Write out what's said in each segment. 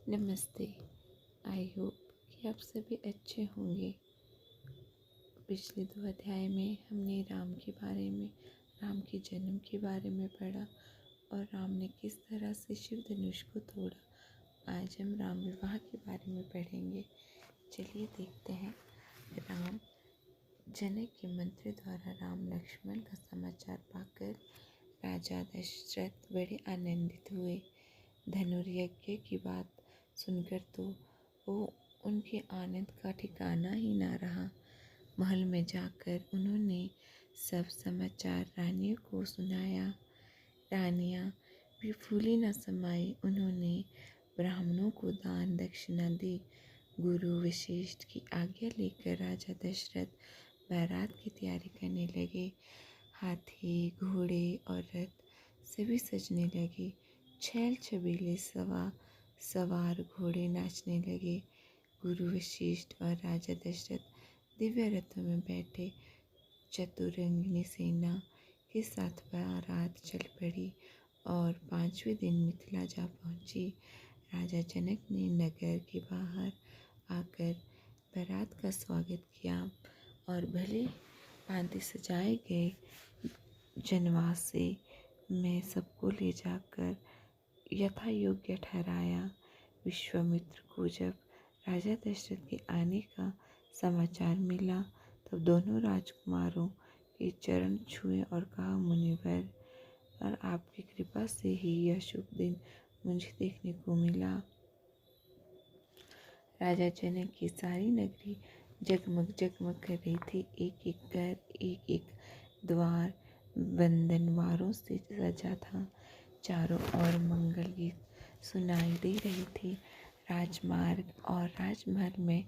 नमस्ते। I hope कि आप सभी अच्छे होंगे। पिछले 2 अध्याय में हमने राम के जन्म के बारे में पढ़ा और राम ने किस तरह से शिव धनुष को तोड़ा। आज हम राम विवाह के बारे में पढ़ेंगे। चलिए देखते हैं। राम जनक के मंत्री द्वारा राम लक्ष्मण का समाचार पाकर राजा दशरथ बड़े आनंदित हुए। धनुर्यज्ञ की बात सुनकर तो वो उनके आनंद का ठिकाना ही ना रहा। महल में जाकर उन्होंने सब समाचार रानियों को सुनाया। रानियां भी फूली न समाई। उन्होंने ब्राह्मणों को दान दक्षिणा दी। गुरु वशिष्ठ की आज्ञा लेकर राजा दशरथ बारात की तैयारी करने लगे। हाथी घोड़े और रथ सभी सजने लगे। छैल छबीले सवार घोड़े नाचने लगे। गुरु वशिष्ठ और राजा दशरथ दिव्य रथों में बैठे चतुरंगिनी सेना के साथ बारात चल पड़ी और 5वें दिन मिथिला जा पहुंची। राजा जनक ने नगर के बाहर आकर बारात का स्वागत किया और भली भांति सजाए गए जनवासे में सबको ले जाकर यथा योग्य ठहराया। विश्वामित्र को जब राजा दशरथ के आने का समाचार मिला तब दोनों राजकुमारों के चरण छुए और कहा, मुनिवर, और आपकी कृपा से ही यह शुभ दिन मुझे देखने को मिला। राजा जनक की सारी नगरी जगमग जगमग कर रही थी। एक एक घर, एक एक द्वार बंधनवारों से सजा था। चारों ओर मंगल गीत सुनाई दे रही थी। राजमार्ग और राजमहल में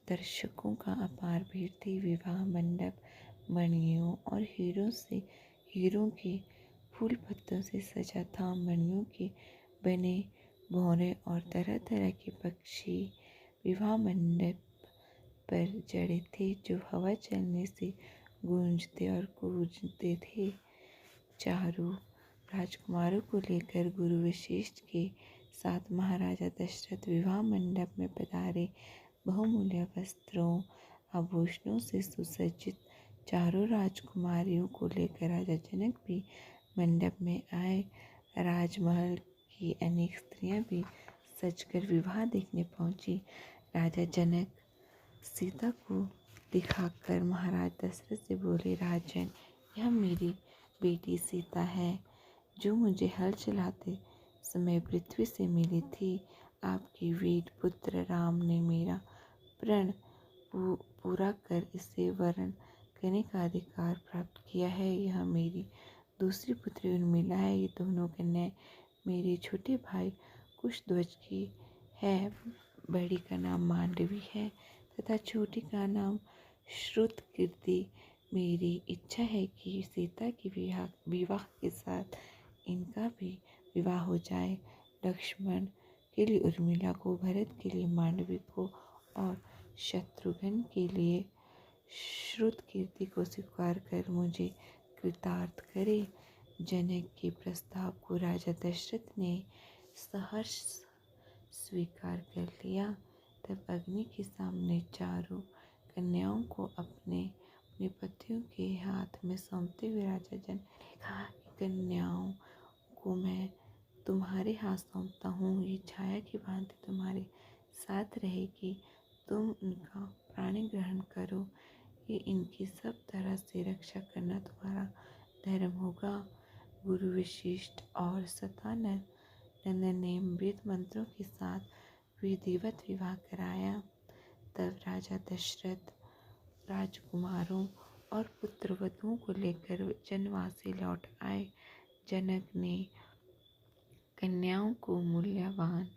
दर्शकों का अपार भीड़ थी। विवाह मंडप मणियों और हीरों के फूल पत्तों से सजा था। मणियों के बने भौरे और तरह तरह के पक्षी विवाह मंडप पर जड़े थे, जो हवा चलने से गूंजते और कूजते थे। चारों राजकुमारों को लेकर गुरु वशिष्ठ के साथ महाराजा दशरथ विवाह मंडप में पधारे। बहुमूल्य वस्त्रों आभूषणों से सुसज्जित चारों राजकुमारियों को लेकर राजा जनक भी मंडप में आए। राजमहल की अनेक स्त्रियां भी सजकर विवाह देखने पहुंची। राजा जनक सीता को दिखाकर महाराज दशरथ से बोले, राजन, यह मेरी बेटी सीता है, जो मुझे हल चलाते समय पृथ्वी से मिली थी। आपके वीर पुत्र राम ने मेरा प्रण पूरा कर इसे वरण करने का अधिकार प्राप्त किया है। यह मेरी दूसरी पुत्री उर्मिला है। ये दोनों कन्याएं मेरे छोटे भाई कुशध्वज की है। बड़ी का नाम मांडवी है तथा छोटी का नाम श्रुतकीर्ति। मेरी इच्छा है कि सीता की विवाह के साथ इनका भी विवाह हो जाए। लक्ष्मण के लिए उर्मिला को, भरत के लिए मांडवी को और शत्रुघ्न के लिए श्रुतकीर्ति को स्वीकार कर मुझे कृतार्थ करे। जनक के प्रस्ताव को राजा दशरथ ने सहर्ष स्वीकार कर लिया। तब अग्नि के सामने चारों कन्याओं को अपने पतियों के हाथ में सौंपते हुए राजा जनक ने कहा कि कन्याओं को मैं तुम्हारे हाथ सौंपता हूँ। ये छाया की भांति तुम्हारे साथ रहेगी। तुम उनका प्राणी ग्रहण करो। ये इनकी सब तरह से रक्षा करना तुम्हारा धर्म होगा। गुरु वशिष्ठ और सतानंद ने वेद मंत्रों के साथ विधिवत विवाह कराया। तब राजा दशरथ राजकुमारों और पुत्रवधुओं को लेकर जनवासी लौट आए। जनक ने कन्याओं को मूल्यवान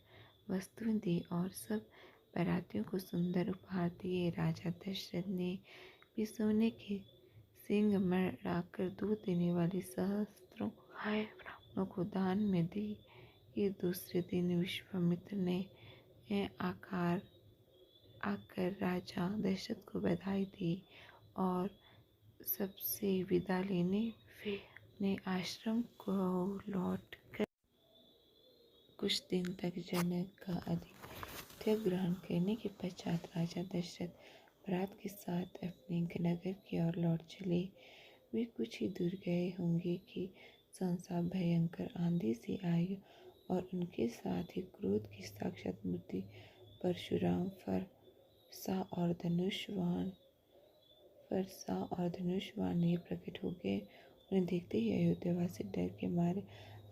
वस्तुएं दी और सब बारातियों को सुंदर उपहार दिए। राजा दशरथ ने भी सोने के सिंह मढ़ाकर दूध देने वाली सहस्त्रों गाय ब्राह्मणों को दान में दी। ये दूसरे दिन विश्वामित्र ने आकर राजा दशरथ को बधाई दी और सबसे विदा लेने वे अपने आश्रम को लौट कर कुछ दिन तक जनक का अधिक त्याग ग्रहण करने के पश्चात राजा दशरथ बरात के साथ अपने नगर की ओर लौट चले। वे कुछ ही दूर गए होंगे कि सहसा भयंकर आंधी से आई और उनके साथ ही क्रोध की साक्षात मूर्ति परशुराम फरसा और धनुषवाण लिए प्रकट हो गए। उन्हें देखते ही अयोध्यावासी डर के मारे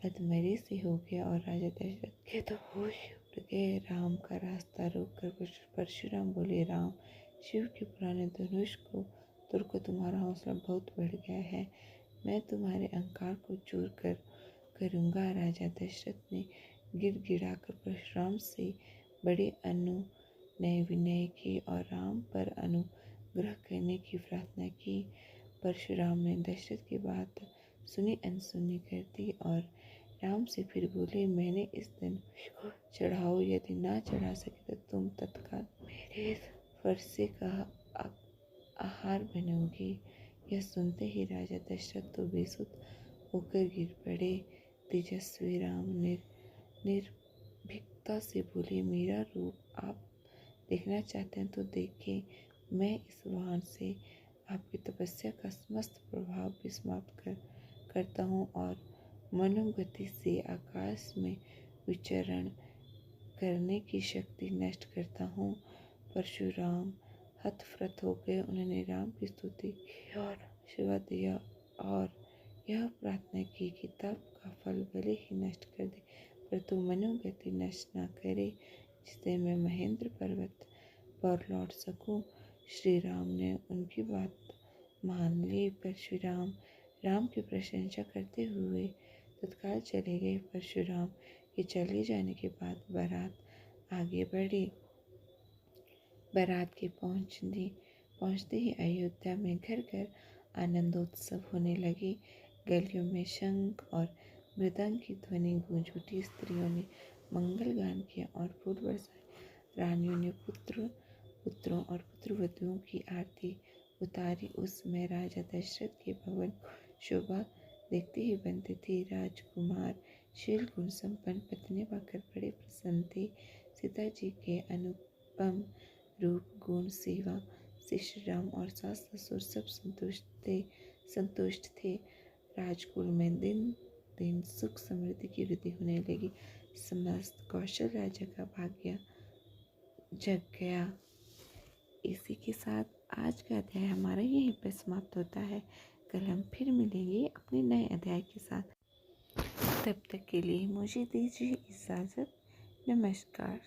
अधमरे से हो गया और राजा दशरथ के तो होश उड़ गए। राम का रास्ता रोककर परशुराम बोले, राम, शिव के पुराने धनुष को तुरको तुम्हारा हौसला बहुत बढ़ गया है। मैं तुम्हारे अहंकार को चूर करूँगा। राजा दशरथ ने गिड़गिड़ाकर परशुराम से बड़े अनुनय विनय किए और राम पर अनुग्रह करने की प्रार्थना की। परशुराम ने दशरथ की बात सुनी अनसुनी कर दी और राम से फिर बोले, मैंने इस धनुष को चढ़ाओ, यदि ना चढ़ा सके तो तुम तत्काल मेरे इस फरसे का आहार बनोगे। यह सुनते ही राजा दशरथ तो बेसुध होकर गिर पड़े। तेजस्वी राम निर्भीकता से बोले, मेरा रूप आप देखना चाहते हैं तो देखें। मैं इस वाहन से आपकी तपस्या का समस्त प्रभाव भी समाप्त करता हूँ और मनोगति से आकाश में विचरण करने की शक्ति नष्ट करता हूँ। परशुराम हतप्रभ हो गए। उन्होंने राम की स्तुति की और आशीर्वाद दिया और यह प्रार्थना की कि तप का फल भले ही नष्ट कर दे, परंतु मनोगति नष्ट न करे, जिससे मैं महेंद्र पर्वत पर लौट सकूं। श्री राम ने उनकी बात मान ली। परशुराम राम की प्रशंसा करते हुए तत्काल चले गए। परशुराम के चले जाने के बाद बारात आगे बढ़ी। बारात के पहुँचते ही अयोध्या में घर घर आनंदोत्सव होने लगे। गलियों में शंख और मृदंग की ध्वनि गूंज उठी। स्त्रियों ने मंगल गान किया और फूल बरसाए। रानियों ने पुत्रों और पुत्रवधुओं की आरती उतारी। उस समय राजा दशरथ के भवन शोभा देखते ही बनते थे। राजकुमार शील गुण संपन्न पत्नी पाकर बड़े प्रसन्न थे। सीता जी के अनुपम रूप गुण सेवा से श्री राम और सास ससुर सब संतुष्ट थे। राजकुल में दिन दिन सुख समृद्धि की वृद्धि होने लगी। समस्त कौशल राज्य का भाग्य जग गया। इसी के साथ आज का अध्याय हमारा यहीं पर समाप्त होता है। कल हम फिर मिलेंगे अपने नए अध्याय के साथ। तब तक के लिए मुझे दीजिए इजाज़त। नमस्कार।